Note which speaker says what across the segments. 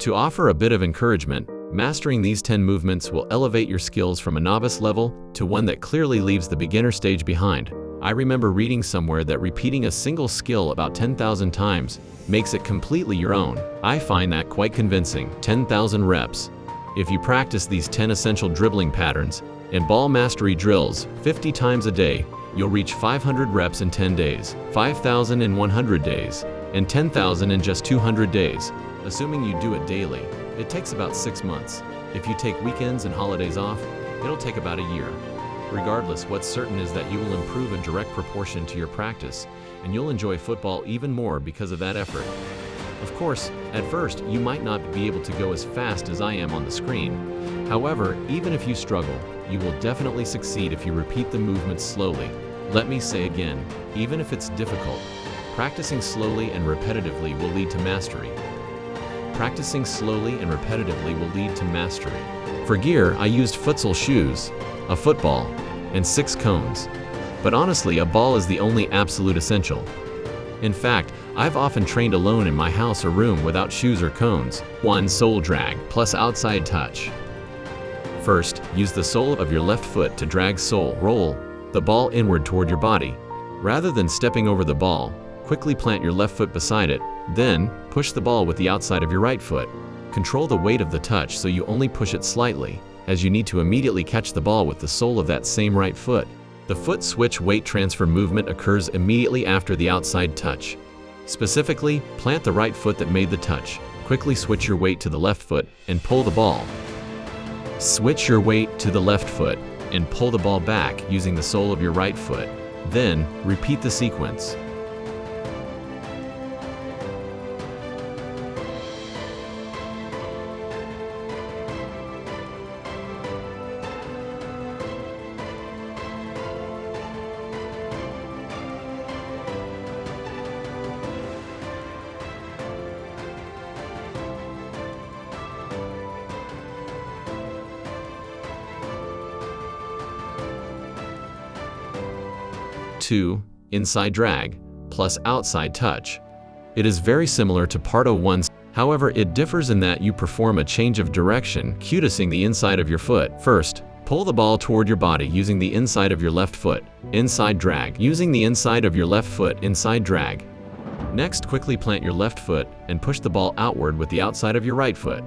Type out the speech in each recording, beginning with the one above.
Speaker 1: To offer a bit of encouragement, mastering these 10 movements will elevate your skills from a novice level to one that clearly leaves the beginner stage behind. I remember reading somewhere that repeating a single skill about 10,000 times makes it completely your own. I find that quite convincing. 10,000 reps. If you practice these 10 essential dribbling patterns and ball mastery drills 50 times a day, you'll reach 500 reps in 10 days, 5,000 in 100 days, and 10,000 in just 200 days. Assuming you do it daily, it takes about 6 months. If you take weekends and holidays off, it'll take about a year. Regardless, what's certain is that you will improve in direct proportion to your practice, and you'll enjoy football even more because of that effort. Of course, at first, you might not be able to go as fast as I am on the screen. However, even if you struggle, you will definitely succeed if you repeat the movements slowly. Let me say again, even if it's difficult, practicing slowly and repetitively will lead to mastery. Practicing slowly and repetitively will lead to mastery. For gear, I used futsal shoes, a football, and 6 cones. But honestly, a ball is the only absolute essential. In fact, I've often trained alone in my house or room without shoes or cones. 1. Sole drag plus outside touch. First, use the sole of your left foot to drag roll the ball inward toward your body. Rather than stepping over the ball, quickly plant your left foot beside it, then push the ball with the outside of your right foot. Control the weight of the touch so you only push it slightly, as you need to immediately catch the ball with the sole of that same right foot. The foot switch weight transfer movement occurs immediately after the outside touch. Specifically, plant the right foot that made the touch. Quickly switch your weight to the left foot and pull the ball. Switch your weight to the left foot and pull the ball back using the sole of your right foot. Then, repeat the sequence. Two, inside drag plus outside touch. It is very similar to part 1. However, it differs in that you perform a change of direction, cutising the inside of your foot. First, pull the ball toward your body using the inside of your left foot, inside drag, using the inside of your left foot, inside drag. Next, quickly plant your left foot and push the ball outward with the outside of your right foot.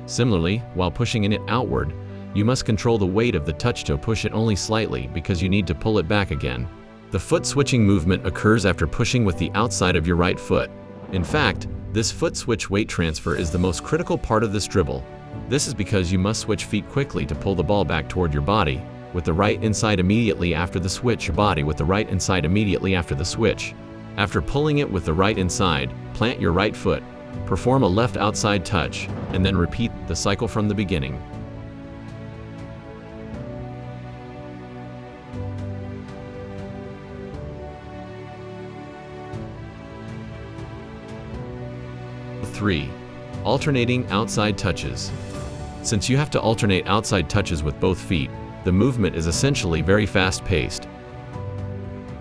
Speaker 1: Similarly, while pushing it outward, you must control the weight of the touch to push it only slightly because you need to pull it back again. The foot switching movement occurs after pushing with the outside of your right foot. In fact, this foot switch weight transfer is the most critical part of this dribble. This is because you must switch feet quickly to pull the ball back toward your body, with the right inside immediately after the switch, your body with the right inside immediately after the switch. After pulling it with the right inside, plant your right foot, perform a left outside touch, and then repeat the cycle from the beginning. Three, alternating outside touches. Since you have to alternate outside touches with both feet, the movement is essentially very fast-paced.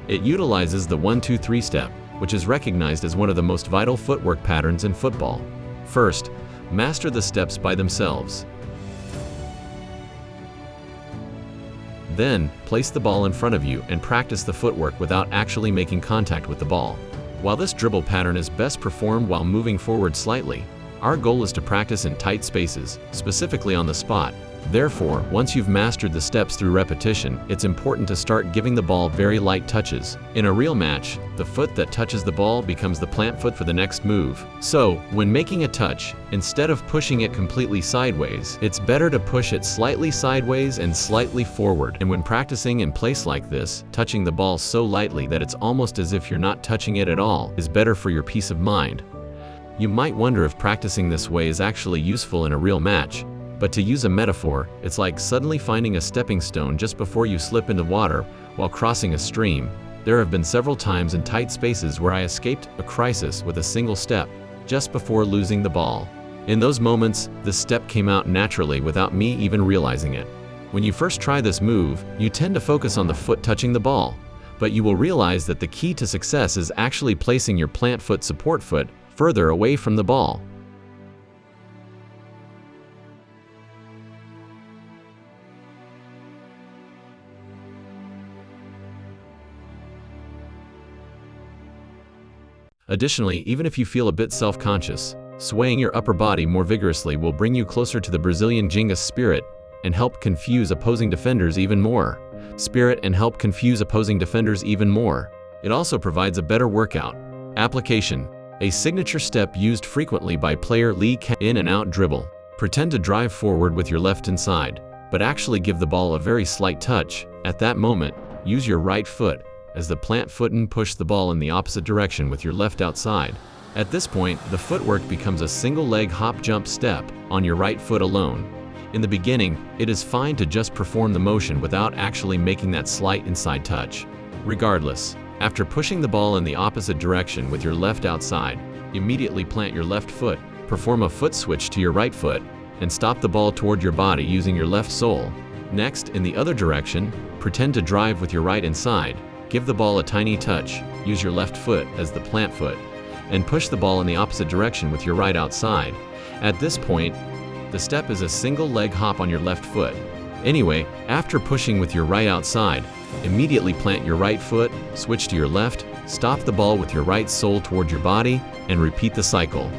Speaker 1: It utilizes the 1-2-3 step, which is recognized as one of the most vital footwork patterns in football. First, master the steps by themselves. Then, place the ball in front of you and practice the footwork without actually making contact with the ball. While this dribble pattern is best performed while moving forward slightly, our goal is to practice in tight spaces, specifically on the spot. Therefore, once you've mastered the steps through repetition, it's important to start giving the ball very light touches. In a real match, the foot that touches the ball becomes the plant foot for the next move. So, when making a touch, instead of pushing it completely sideways, it's better to push it slightly sideways and slightly forward. And when practicing in place like this, touching the ball so lightly that it's almost as if you're not touching it at all is better for your peace of mind. You might wonder if practicing this way is actually useful in a real match. But to use a metaphor, it's like suddenly finding a stepping stone just before you slip into water while crossing a stream. There have been several times in tight spaces where I escaped a crisis with a single step, just before losing the ball. In those moments, the step came out naturally without me even realizing it. When you first try this move, you tend to focus on the foot touching the ball, but you will realize that the key to success is actually placing your plant foot support foot further away from the ball. Additionally, even if you feel a bit self-conscious, swaying your upper body more vigorously will bring you closer to the Brazilian Jiu-Jitsu spirit and help confuse opposing defenders even more. It also provides a better workout. Application: a signature step used frequently by player Lee in and out dribble. Pretend to drive forward with your left inside, but actually give the ball a very slight touch. At that moment, use your right foot as the plant foot and push the ball in the opposite direction with your left outside. At this point, the footwork becomes a single leg hop jump step on your right foot alone. In the beginning, it is fine to just perform the motion without actually making that slight inside touch. Regardless, after pushing the ball in the opposite direction with your left outside, immediately plant your left foot, perform a foot switch to your right foot, and stop the ball toward your body using your left sole. Next, in the other direction, pretend to drive with your right inside, give the ball a tiny touch, use your left foot as the plant foot, and push the ball in the opposite direction with your right outside. At this point, the step is a single leg hop on your left foot. Anyway, after pushing with your right outside, immediately plant your right foot, switch to your left, stop the ball with your right sole toward your body, and repeat the cycle.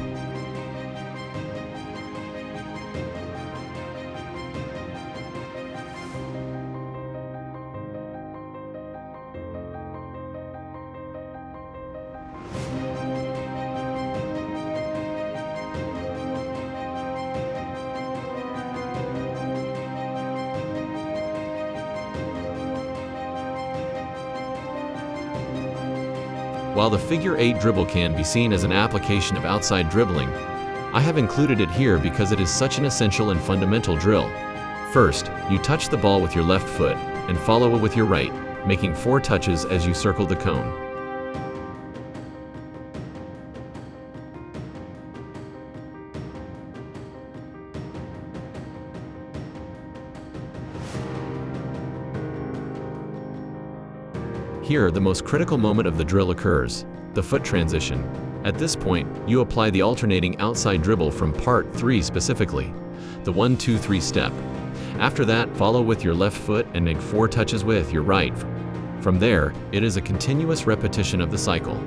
Speaker 1: While the figure 8 dribble can be seen as an application of outside dribbling, I have included it here because it is such an essential and fundamental drill. First, you touch the ball with your left foot and follow it with your right, making 4 touches as you circle the cone. Here, the most critical moment of the drill occurs, the foot transition. At this point, you apply the alternating outside dribble from part 3 specifically, the 1-2-3 step. After that, follow with your left foot and make 4 touches with your right. From there, it is a continuous repetition of the cycle.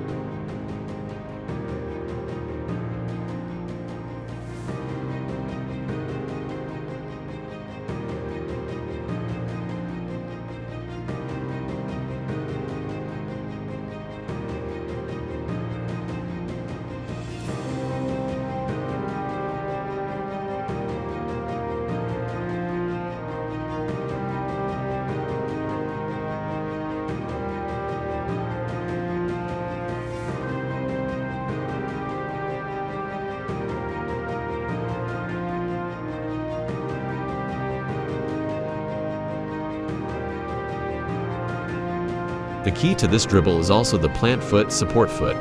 Speaker 1: The key to this dribble is also the plant foot support foot.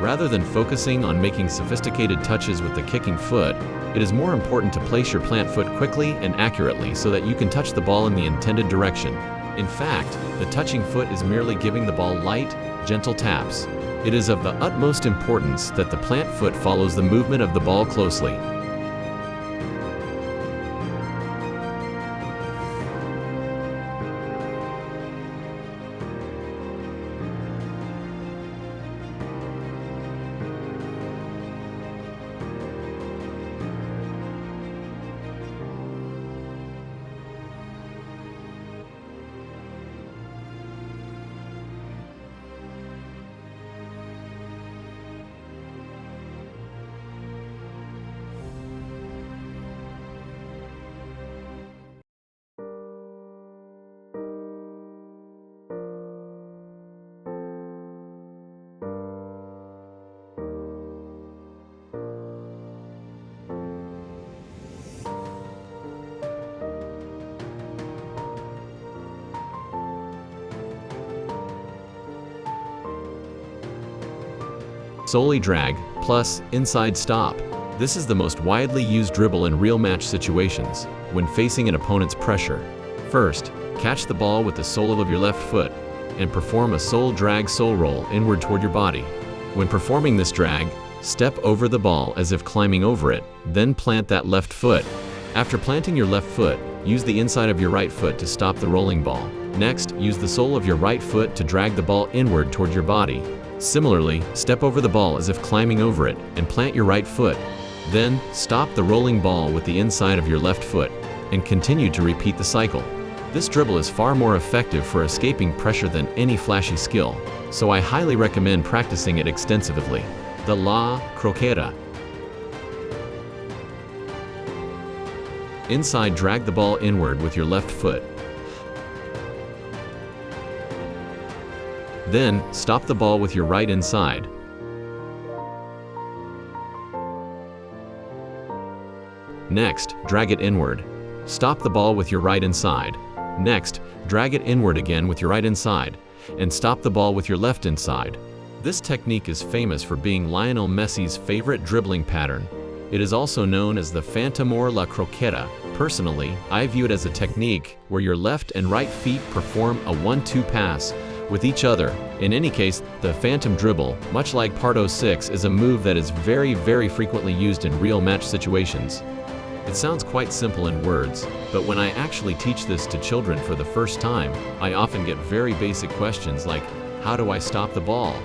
Speaker 1: Rather than focusing on making sophisticated touches with the kicking foot, it is more important to place your plant foot quickly and accurately so that you can touch the ball in the intended direction. In fact, the touching foot is merely giving the ball light, gentle taps. It is of the utmost importance that the plant foot follows the movement of the ball closely. Solely drag, plus inside stop. This is the most widely used dribble in real match situations, when facing an opponent's pressure. First, catch the ball with the sole of your left foot, and perform a sole drag sole roll inward toward your body. When performing this drag, step over the ball as if climbing over it, then plant that left foot. After planting your left foot, use the inside of your right foot to stop the rolling ball. Next, use the sole of your right foot to drag the ball inward toward your body. Similarly, step over the ball as if climbing over it and plant your right foot. Then, stop the rolling ball with the inside of your left foot and continue to repeat the cycle. This dribble is far more effective for escaping pressure than any flashy skill, so I highly recommend practicing it extensively. The La Croqueta. Inside, drag the ball inward with your left foot. Then, stop the ball with your right inside. Next, drag it inward. Stop the ball with your right inside. Next, drag it inward again with your right inside, and stop the ball with your left inside. This technique is famous for being Lionel Messi's favorite dribbling pattern. It is also known as the Phantom or La Croqueta. Personally, I view it as a technique where your left and right feet perform a 1-2 pass with each other. In any case, the Phantom Dribble, much like Part 06, is a move that is very frequently used in real match situations. It sounds quite simple in words, but when I actually teach this to children for the first time, I often get very basic questions like, how do I stop the ball?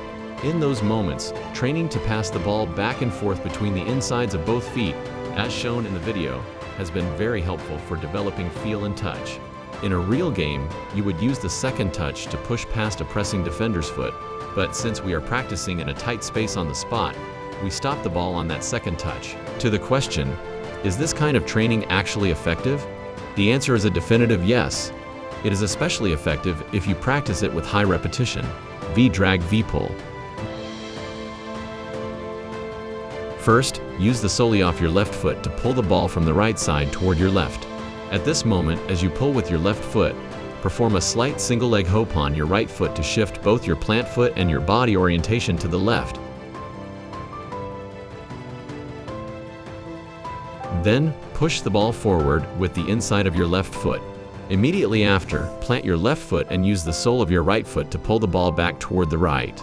Speaker 1: In those moments, training to pass the ball back and forth between the insides of both feet, as shown in the video, has been very helpful for developing feel and touch. In a real game, you would use the second touch to push past a pressing defender's foot, but since we are practicing in a tight space on the spot, we stop the ball on that second touch. To the question, is this kind of training actually effective? The answer is a definitive yes. It is especially effective if you practice it with high repetition. V-drag, V-pull. First, use the sole off your left foot to pull the ball from the right side toward your left. At this moment, as you pull with your left foot, perform a slight single leg hop on your right foot to shift both your plant foot and your body orientation to the left. Then, push the ball forward with the inside of your left foot. Immediately after, plant your left foot and use the sole of your right foot to pull the ball back toward the right.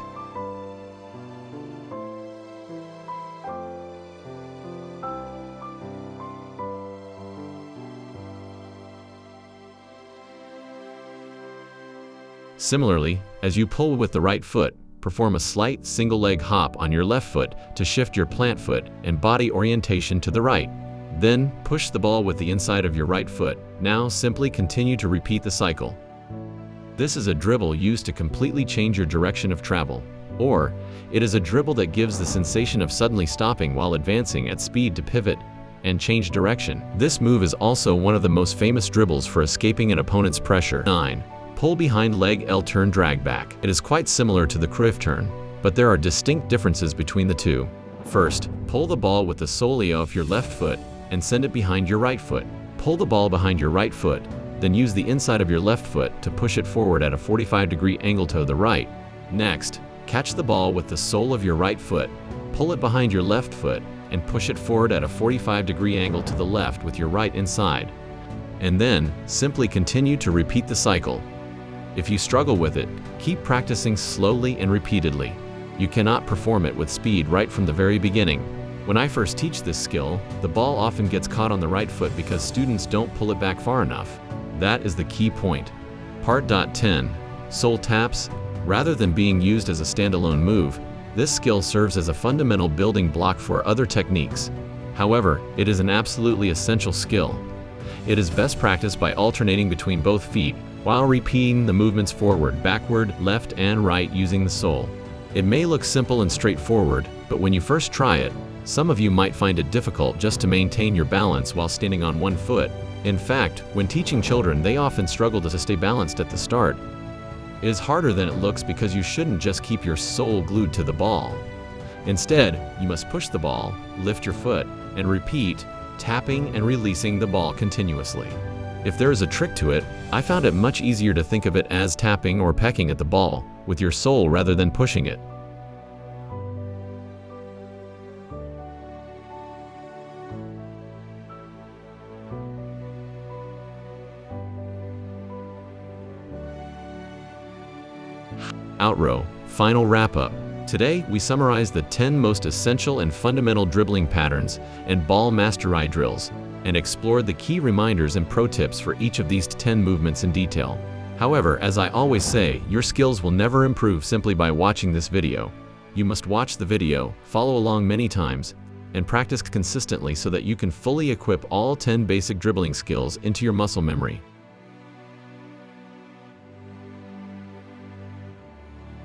Speaker 1: Similarly, as you pull with the right foot, perform a slight single leg hop on your left foot to shift your plant foot and body orientation to the right. Then, push the ball with the inside of your right foot. Now, simply continue to repeat the cycle. This is a dribble used to completely change your direction of travel. Or, it is a dribble that gives the sensation of suddenly stopping while advancing at speed to pivot and change direction. This move is also one of the most famous dribbles for escaping an opponent's pressure. 9. Pull behind leg L turn drag back. It is quite similar to the Cruyff turn, but there are distinct differences between the two. First, pull the ball with the sole of your left foot and send it behind your right foot. Pull the ball behind your right foot, then use the inside of your left foot to push it forward at a 45-degree angle to the right. Next, catch the ball with the sole of your right foot, pull it behind your left foot, and push it forward at a 45-degree angle to the left with your right inside. And then, simply continue to repeat the cycle. If you struggle with it, keep practicing slowly and repeatedly. You cannot perform it with speed right from the very beginning. When I first teach this skill, the ball often gets caught on the right foot because students don't pull it back far enough. That is the key point. Part 10. Sole taps. Rather than being used as a standalone move, this skill serves as a fundamental building block for other techniques. However, it is an absolutely essential skill. It is best practiced by alternating between both feet, while repeating the movements forward, backward, left, and right using the sole. It may look simple and straightforward, but when you first try it, some of you might find it difficult just to maintain your balance while standing on one foot. In fact, when teaching children, they often struggle to stay balanced at the start. It is harder than it looks because you shouldn't just keep your sole glued to the ball. Instead, you must push the ball, lift your foot, and repeat, tapping and releasing the ball continuously. If there is a trick to it, I found it much easier to think of it as tapping or pecking at the ball with your sole rather than pushing it. Outrow, final wrap-up. Today, we summarize the 10 most essential and fundamental dribbling patterns and ball mastery drills, and explored the key reminders and pro tips for each of these 10 movements in detail. However, as I always say, your skills will never improve simply by watching this video. You must watch the video, follow along many times, and practice consistently so that you can fully equip all 10 basic dribbling skills into your muscle memory.